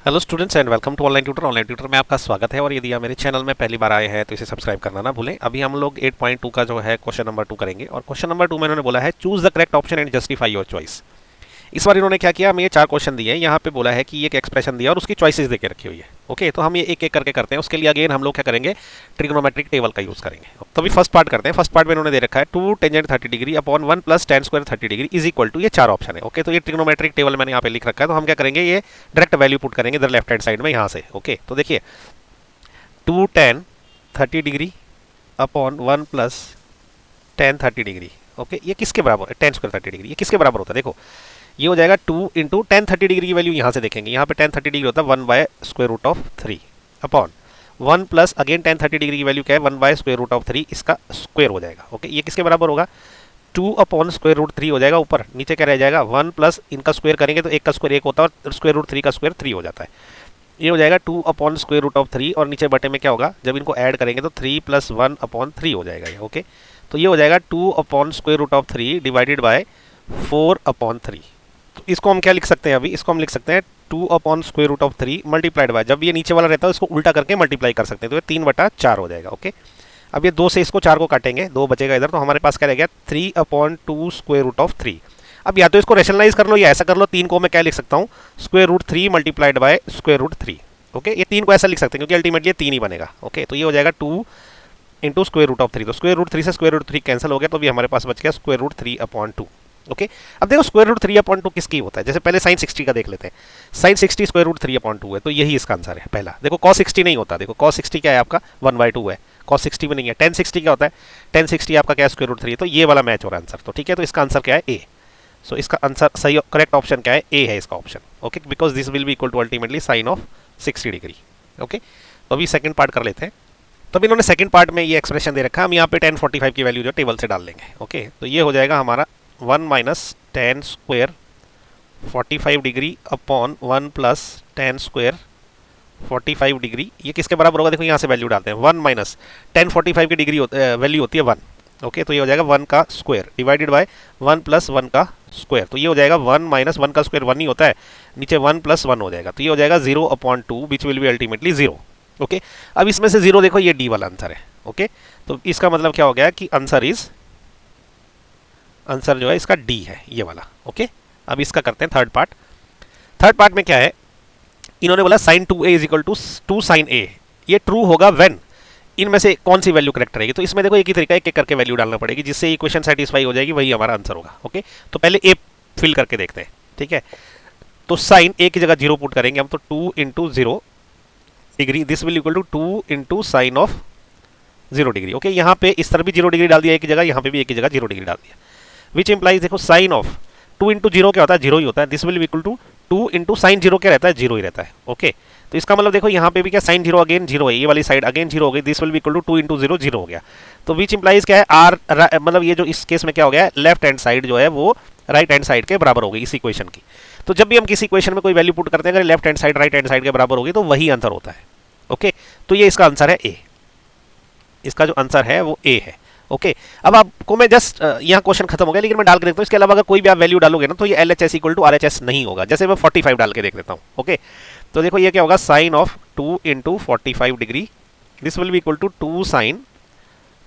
Hello students and welcome to online tutor. Online tutor में आपका स्वागत है। और यदि आप मेरे चैनल में पहली बार आए हैं तो इसे सब्सक्राइब करना ना भूलें। अभी हम लोग 8.2 का जो है क्वेश्चन नंबर 2 करेंगे। और क्वेश्चन नंबर 2 में इन्होंने बोला है choose the correct option and justify your choice. इस बार इन्होंने क्या किया, हमें ये 4 क्वेश्चन दिए हैं। यहाँ पे बोला है कि ये एक एक्सप्रेशन दिया और उसकी चॉइसेस देके रखी हुई है। ओके, तो हम ये एक एक करके करते हैं। उसके लिए अगेन हम लोग क्या करेंगे, ट्रिग्नोमेट्रिक टेबल का यूज करेंगे। तो अभी फर्स्ट पार्ट करते हैं। फर्स्ट पार्ट में इन्होंने दे रखा है 2 tangent 30 degree upon 1 plus tan square 30 degree is equal to, ये 4 ऑप्शन है। ओके, तो ये ट्रिग्नोमेट्रिक टेबल मैंने यहाँ पे लिख रखा है। तो हम क्या करेंगे, ये डायरेक्ट वैल्यू पुट करेंगे इधर लेफ्ट हैंड साइड में यहाँ से। ओके, तो देखिए 2 ten 30 degree upon 1 plus ten 30 degree. Okay, ये किसके बराबर है, टेन स्क्वायर 30 डिग्री, ये किसके बराबर होता है, देखो ये हो जाएगा 2 इंटू टेन 30 डिग्री की वैल्यू यहाँ से देखेंगे। यहाँ पे टेन 30 डिग्री होता है 1 by square root of 3 upon 1 plus again tan 30 degree की वैल्यू क्या है, 1 बाय स्क्वायर रूट ऑफ 3, इसका स्क्वायर हो जाएगा। ओके, ये किसके बराबर होगा, 2 अपॉन स्क्वायर रूट 3 हो जाएगा। ऊपर नीचे क्या रह जाएगा, 1 प्लस इनका स्क्वायर करेंगे तो एक का स्क्वायर 1 होता है और स्क्वायर रूट 3 का स्क्वायर 3 हो जाता है। ये हो जाएगा 2 अपॉन स्क्वायर रूट ऑफ 3 और नीचे बटे में क्या होगा, जब इनको ऐड करेंगे तो 3 प्लस 1 अपॉन 3 हो जाएगा ये। ओके, तो ये हो जाएगा 2 upon square root of 3 divided by 4 upon 3। तो इसको हम क्या लिख सकते हैं, अभी इसको हम लिख सकते हैं 2 upon square root of 3 multiplied by, जब ये नीचे वाला रहता है इसको उल्टा करके मल्टीप्लाई कर सकते हैं तो ये 3/4 हो जाएगा। ओके, अब ये 2 से इसको 4 को काटेंगे, 2 बचेगा इधर, तो हमारे पास क्या रह गया 3 अपॉन 2 स्क्वायर रूट ऑफ 3। अब या तो इसको रेशनलाइज कर लो या ऐसा कर लो, 3 को मैं क्या लिख सकता हूँ, square root 3 multiplied by square root 3। Okay, ये 3 को ऐसा लिख सकते हैं क्योंकि अल्टीमेटली ये 3 ही बनेगा। ओके, तो ये हो जाएगा 2 इंटू स्क्वायर रूट ऑफ 3, तो स्क्वायर रूट 3 से स्क्वायर रूट 3 कैंसिल हो गया, तो अभी हमारे पास बच गया स्क्वायर रूट 3 अपॉन 2। ओके, अब देखो स्क्वायर रूट 3 अपॉन 2 किसकी होता है, जैसे पहले साइन 60 का देख लेते हैं। साइन 60 स्क्वायर रूट 3 अपॉन 2 है, तो यही इसका आंसर है पहला। देखो कॉस 60 नहीं होता, देखो कॉस 60 क्या है आपका 1/2 है, कॉस 60 में नहीं है। टेन 60 क्या होता है, टेन 60 आपका क्या है स्क्वायर रूट 3, तो ये वाला मैच हो रहा है आंसर। तो ठीक है, तो इसका आंसर क्या है ए। सो इसका आंसर सही करेक्ट ऑप्शन क्या है, ए है इसका option. Okay, because this will be equal to ultimately sine of 60 degree. Okay, तो अभी सेकंड पार्ट कर लेते हैं। तो अभी इन्होंने सेकंड पार्ट में ये एक्सप्रेशन दे रखा है, हम यहाँ पे 1045 की वैल्यू जो टेबल से डाल लेंगे। ओके, तो ये हो जाएगा हमारा 1 minus ten square 45 degree upon 1 plus tan square 45 degree, ये किसके बराबर होगा, देखो यहाँ से वैल्यू डालते हैं। 1 माइनस टेन 45 की डिग्री वैल्यू होती है 1। ओके, तो ये हो जाएगा 1 का स्क्वायर डिवाइडेड बाय 1 प्लस 1 का स्क्वायर, तो ये हो जाएगा 1 माइनस 1 का स्क्वायर 1 ही होता है, नीचे 1 प्लस 1 हो जाएगा, तो ये हो जाएगा 0 upon 2 which will be ultimately 0। Okay, अब इसमें से 0 देखो ये डी वाला आंसर है। ओके, तो इसका मतलब क्या हो गया कि आंसर जो है इसका डी है, ये वाला। ओके, अब इसका करते हैं थर्ड पार्ट। थर्ड पार्ट में क्या है, इन्होंने बोला sine 2a is equal to 2 sine a, ये ट्रू होगा व्हेन इनमें से कौन सी वैल्यू करेक्ट रहेगी। तो इसमें देखो एक ही तरीका है, एक एक करके वैल्यू डालना पड़ेगी, जिससे इक्वेशन सेटिस्फाई हो जाएगी, वही हमारा आंसर होगा। ओके, तो पहले ए फिल करके देखते हैं। ठीक है, तो साइन ए की जगह 0 पुट करेंगे हम, तो 2 into 0 degree this will equal to 2 into sine of 0 degree. Okay, यहाँ पे इस तरफ भी 0 डिग्री डाल दिया एक की जगह, यहाँ पे भी एक की जगह 0 डिग्री डाल दिया, विच इंप्लाइज देखो साइन ऑफ 2 इंटू 0 क्या होता है, 0 ही होता है। This will be equal to 2 into sine 0 क्या रहता है, 0 ही रहता है। ओके, तो इसका मतलब देखो यहाँ पे भी क्या साइन 0 अगेन 0 है, ये वाली साइड अगेन 0 हो गई, this will be equal to 2 into 0 0 हो गया। तो विच इंप्लाइज क्या है, आर मतलब ये जो इस केस में क्या हो गया, लेफ्ट हैंड साइड जो है वो राइट हैंड साइड के बराबर हो गई इस इक्वेशन की। तो जब भी हम किसी इक्वेशन में कोई वैल्यू पुट करते हैं, अगर left hand side right hand side के बराबर होगी तो वही आंसर होता है। ओके, तो ये इसका आंसर है ए, इसका जो आंसर है वो ए है। ओके, अब आपको मैं जस्ट यहाँ क्वेश्चन खत्म हो गया, लेकिन मैं डाल के देखता हूँ। इसके अलावा अगर कोई भी आप वैल्यू डालोगे ना तो ये LHS इक्वल टू RHS नहीं होगा। जैसे मैं 45 डाल के देख लेता हूँ। ओके, तो देखो ये क्या होगा, sine of 2 into 45 degree this will be equal to 2 sine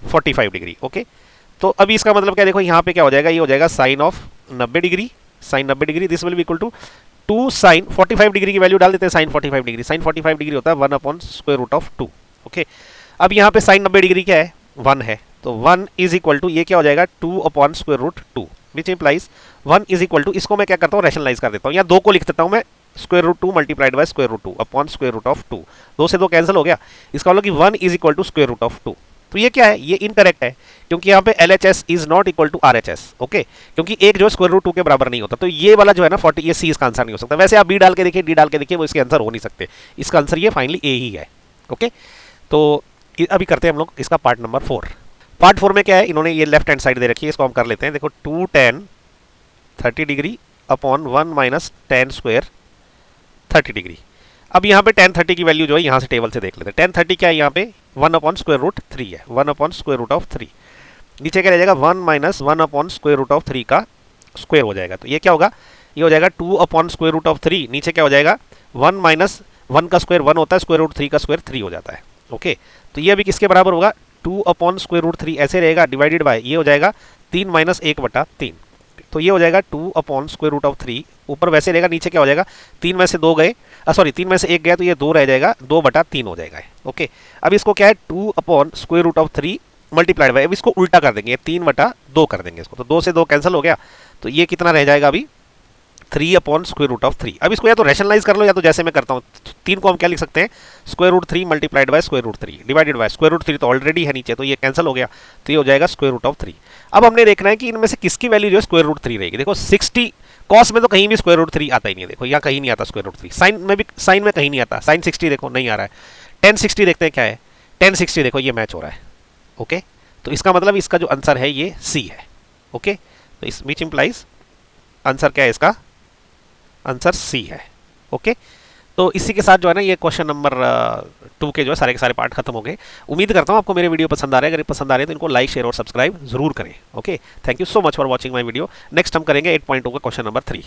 45 degree. Okay, तो अभी इसका मतलब क्या, देखो यहाँ पे क्या हो जाएगा, ये हो जाएगा sine of 90 degree, sine 90 degree this will be equal to 2 sine 45 degree की वैल्यू डाल देते हैं, साइन 45 डिग्री, साइन 45 डिग्री होता है 1 upon square root of 2। Okay, अब यहाँ पे साइन 90 डिग्री क्या है, 1 है, तो 1 इज इक्वल टू ये क्या हो जाएगा 2 upon square root 2 which implies 1 is equal to, इसको मैं क्या करता हूँ रेशनलाइज कर देता हूँ, या 2 को लिख देता हूँ मैं square root 2 multiplied by square root 2 upon square root of 2, 2 से 2 कैंसिल हो गया, इसका मतलब कि 1 is equal to square root of 2। तो ये क्या है, ये इनकरेक्ट है क्योंकि यहाँ पे LHS is not equal to RHS। Okay, क्योंकि एक जो स्क्वायर रूट 2 के बराबर नहीं होता, तो ये वाला जो है ना 40, ये सी इसका आंसर नहीं हो सकता। वैसे आप बी डाल के देखिए, डी डाल के देखिए, वो इसके आंसर हो नहीं सकते, इसका आंसर ये फाइनली ए ही है। ओके, तो अभी करते हैं हम लोग इसका पार्ट नंबर 4। पार्ट 4 में क्या है, इन्होंने ये लेफ्ट हैंड साइड दे रखी है, इसको हम कर लेते हैं। देखो 2 ten 30 degree upon 1 minus ten square 30 degree. अब यहाँ पे टेन 30 की वैल्यू जो है यहाँ से टेबल से देख लेते हैं। टेन 30 क्या है, यहाँ पे 1 अपॉन स्क्वायर रूट 3 है, 1 अपॉन स्क्वायर रूट ऑफ 3, नीचे क्या रह जाएगा 1 minus 1 upon square root of 3 का स्क्वायर हो जाएगा। तो ये क्या होगा, ये हो जाएगा 2 अपॉन स्क्वायर रूट ऑफ 3, नीचे क्या हो जाएगा 1 माइनस 1 का स्क्वायर 1 होता है, स्क्वायर रूट 3 का स्क्वायर 3 हो जाता है। ओके, तो ये अभी किसके बराबर होगा, 2 अपॉन स्क्वायर रूट 3 ऐसे रहेगा, डिवाइडेड बाय ये हो जाएगा 3 माइनस 1/3। तो ये हो जाएगा 2 अपॉन स्क्वायर रूट ऑफ 3, ऊपर वैसे रहेगा, नीचे क्या हो जाएगा, 3 में से 2 गए, सॉरी 3 में से 1 गया तो ये 2 रह जाएगा, 2/3 हो जाएगा। ओके, अब इसको क्या है, 2 upon square root of 3 multiplied by, अब इसको उल्टा कर देंगे, 3/2 कर देंगे इसको, तो 2 से 2 कैंसिल हो गया, तो ये कितना रह जाएगा अभी, 3 अपॉन स्क्वायर रूट ऑफ 3। अब इसको या तो रैशनलाइज कर लो या तो जैसे मैं करता हूँ, 3 को हम क्या लिख सकते हैं, square root 3 multiplied by square root 3 divided by square root 3 तो ऑलरेडी है नीचे, तो ये कैंसिल हो गया, तो ये हो जाएगा स्क्वायर रूट ऑफ 3। अब हमने देखना है कि इनमें से किसकी वैल्यू जो है स्क्वायर रूट 3 रहेगी। देखो 60 कॉस में तो कहीं भी स्क्वायर रूट 3 आता ही नहीं है, देखो यहाँ कहीं नहीं आता स्क्वायर रूट 3, साइन में कहीं नहीं आता, साइन 60 देखो नहीं आ रहा है, टेन 60 देखते हैं क्या है, टेन 60 देखो ये मैच हो रहा है। ओके, तो इसका मतलब इसका जो आंसर है ये सी है। ओके, तो इस विच इंप्लाइज आंसर क्या है, इसका आंसर सी है। ओके, तो इसी के साथ जो है ना ये क्वेश्चन नंबर 2 के जो है सारे के सारे पार्ट खत्म हो गए। उम्मीद करता हूँ आपको मेरे वीडियो पसंद आ रहे हैं, अगर पसंद आ रहे हैं तो इनको लाइक शेयर और सब्सक्राइब जरूर करें। Okay, thank you so much for watching my video. Next हम करेंगे 8.2 का क्वेश्चन नंबर 3।